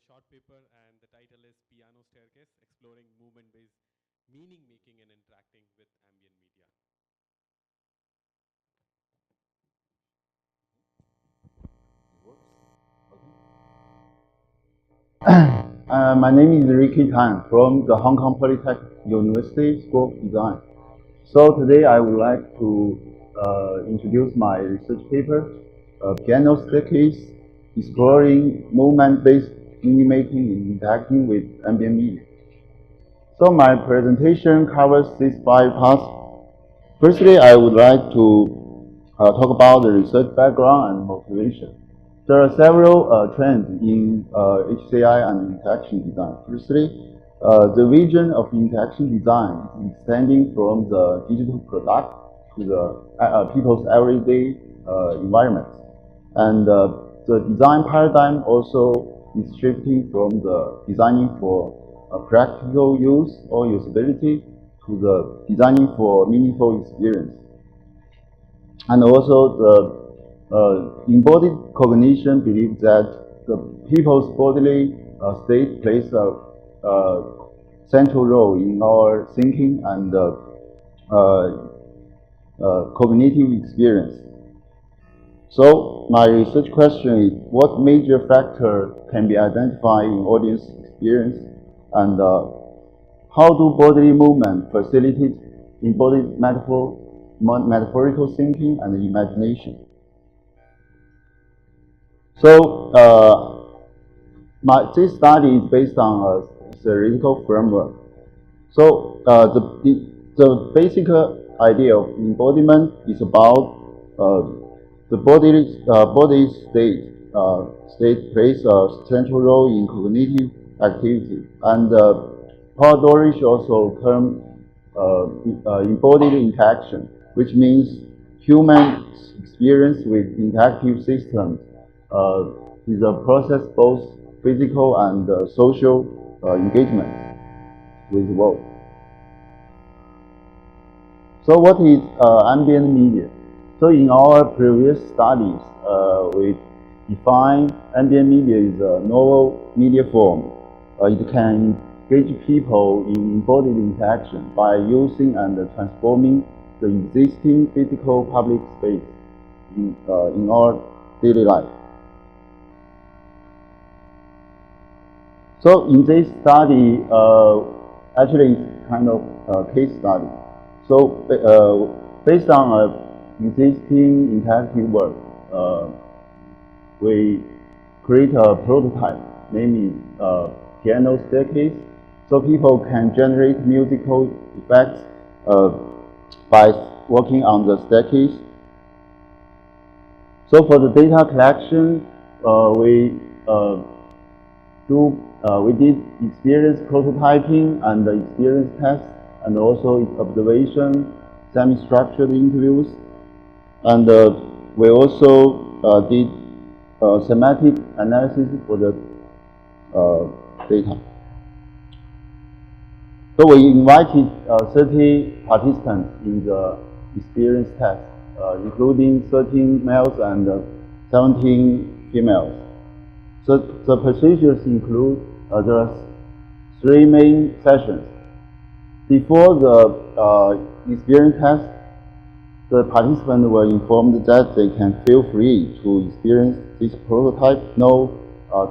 short paper, and the title is Piano Staircase, Exploring Movement-Based Meaning Making and Interacting with Ambient Media. My name is Liang Tan from the Hong Kong Polytechnic University School of Design. So today I would like to introduce my research paper, Piano Staircase, Exploring Movement-Based Meaning Making and Interacting with Ambient Media. So my presentation covers these 5 parts. Firstly, I would like to talk about the research background and motivation. There are several trends in HCI and interaction design. Firstly, the vision of interaction design is extending from the digital product to the people's everyday environment. And the design paradigm also is shifting from the designing for practical use or usability to the designing for meaningful experience. And also the embodied cognition believes that the people's bodily state plays a central role in our thinking and cognitive experience. So my research question is, what major factor can be identified in audience experience, and how do bodily movement facilitate embodied metaphorical thinking and imagination? So this study is based on a theoretical framework. So the basic idea of embodiment is about the body state plays a central role in cognitive activity, and Paul Dorish also termed embodied interaction, which means human experience with interactive systems is a process both physical and social engagement with the world. So what is ambient media? So in our previous studies, we define ambient media as a novel media form. It can engage people in embodied interaction by using and transforming the existing physical public space in our daily life. So in this study, actually it's kind of a case study. So based on existing interactive work, we create a prototype, namely piano staircase, so people can generate musical effects by working on the staircase. So for the data collection, we did experience prototyping and experience tests, and also observation, semi-structured interviews, and we also did semantic analysis for the data. So we invited 30 participants in the experience test, including 13 males and 17 females. So the procedures include, there are 3 main sessions. Before the experience test, the participants were informed that they can feel free to experience this prototype, no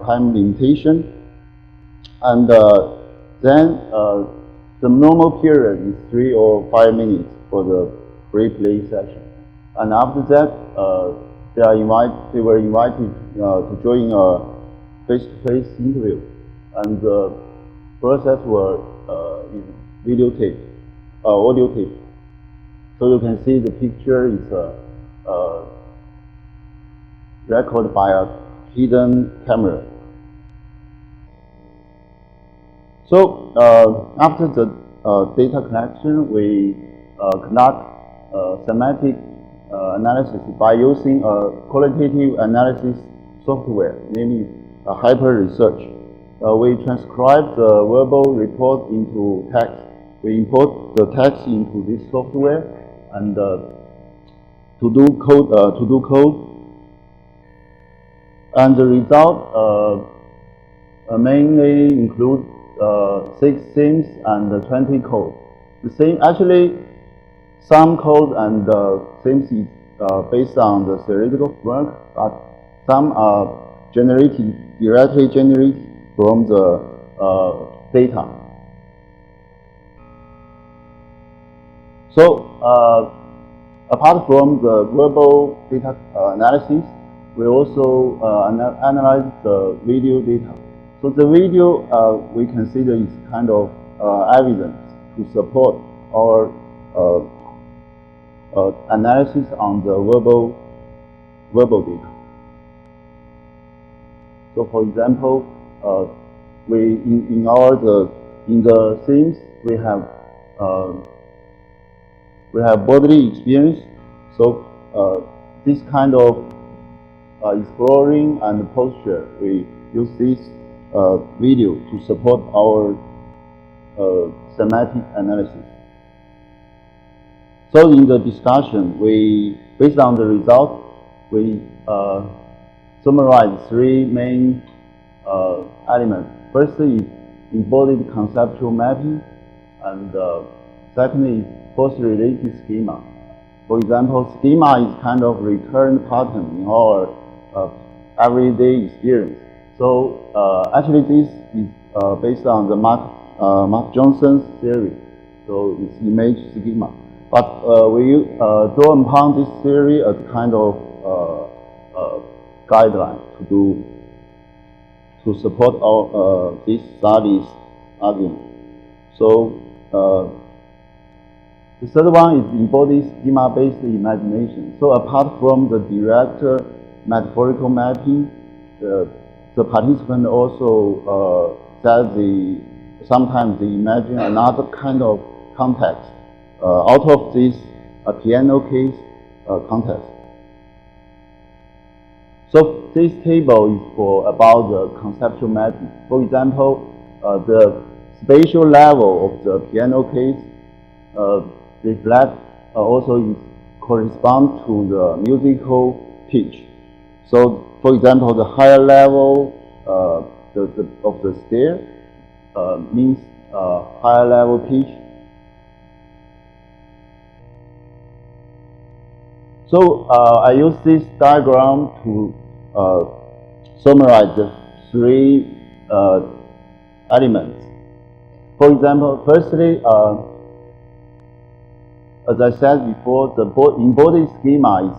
time limitation. And then the normal period is 3 or 5 minutes for the free play session. And after that, they were invited to join a face-to-face interview, and the process was audio tape. So you can see the picture is recorded by a hidden camera. So after the data collection, we conduct semantic analysis by using a qualitative analysis software, namely Hyper Research. We transcribe the verbal report into text. We import the text into this software and to do code. And the result mainly include 6 themes and 20 codes. The same, actually, some code and themes is based on the theoretical work, but some are directly generated from the data. So, apart from the verbal data analysis, we also analyze the video data. So the video we consider is kind of evidence to support our analysis on the verbal data. So, for example, in the themes we have bodily experience. So this kind of exploring and posture, we use this video to support our semantic analysis. So in the discussion, based on the result, we summarize 3 main elements. First is embodied conceptual mapping, and second is post-related schema. For example, schema is kind of recurrent pattern in our everyday experience. So actually this is based on the Mark Johnson's theory. So it's image schema. But we draw upon this theory as kind of guideline to support our this study's argument. So the third one is embodied schema-based imagination. So apart from the direct metaphorical mapping, the participant also said sometimes they imagine another kind of context out of this piano case context. So this table is about the conceptual mapping. For example, the spatial level of the piano case reflect also correspond to the musical pitch. So, for example, the higher level of the stair means higher level pitch. So I use this diagram to summarize the 3 elements. For example, firstly, as I said before, the embodied schema is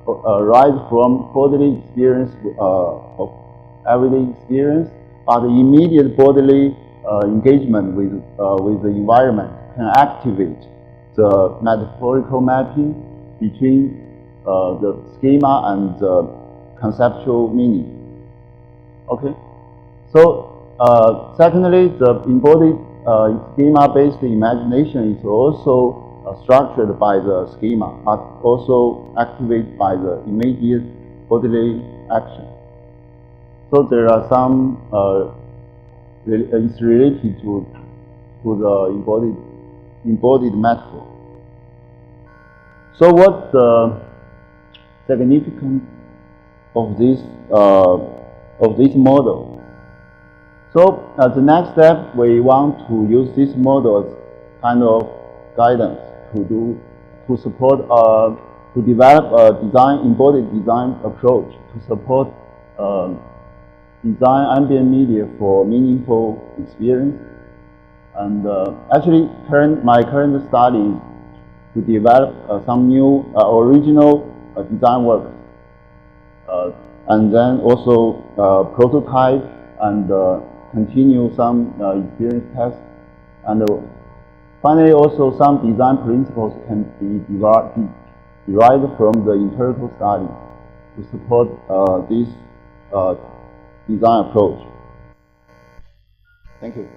arise from bodily experience of everyday experience, but the immediate bodily engagement with the environment can activate the metaphorical mapping between the schema and the conceptual meaning. Okay, so secondly, the embodied schema-based imagination is also structured by the schema, but also activated by the immediate bodily action. So there are some it's related to the embodied metaphor. So what's the significance of this model? So as the next step, we want to use this model as kind of guidance to support to develop a embodied design approach to support design ambient media for meaningful experience. And actually, my current study is to develop some new original design work, and then also prototype and continue some experience tests, and finally also some design principles can be derived from the empirical study to support this design approach. Thank you.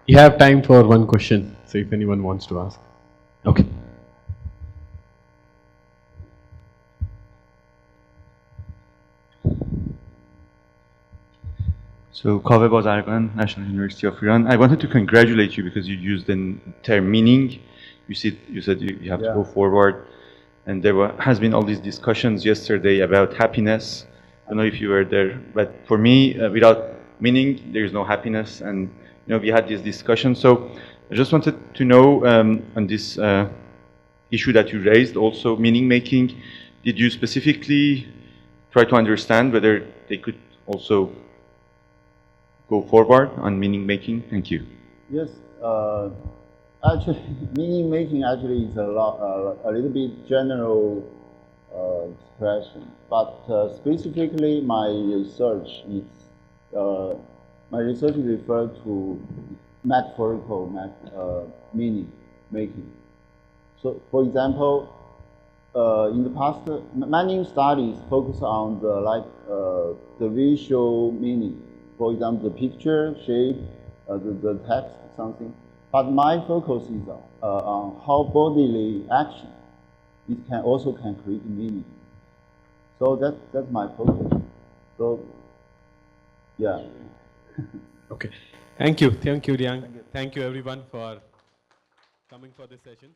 You have time for one question, so if anyone wants to ask. Okay. So, Kaveh Bazargan, National University of Iran. I wanted to congratulate you because you used the term meaning. You said you have to go forward. And has been all these discussions yesterday about happiness. I don't know if you were there, but for me, without meaning, there is no happiness. And we had this discussion. So I just wanted to know on this issue that you raised, also meaning making. Did you specifically try to understand whether they could also go forward on meaning making? Thank you. Yes. Actually, meaning making actually is a little bit general expression, but specifically my research refers to metaphorical meaning making. So, for example, in the past, many studies focus on the visual meaning. For example, the picture, shape, the text, something. But my focus is on how bodily action also can create meaning. So that's my focus. So yeah. Okay. Thank you, Liang. Thank you everyone for coming for this session.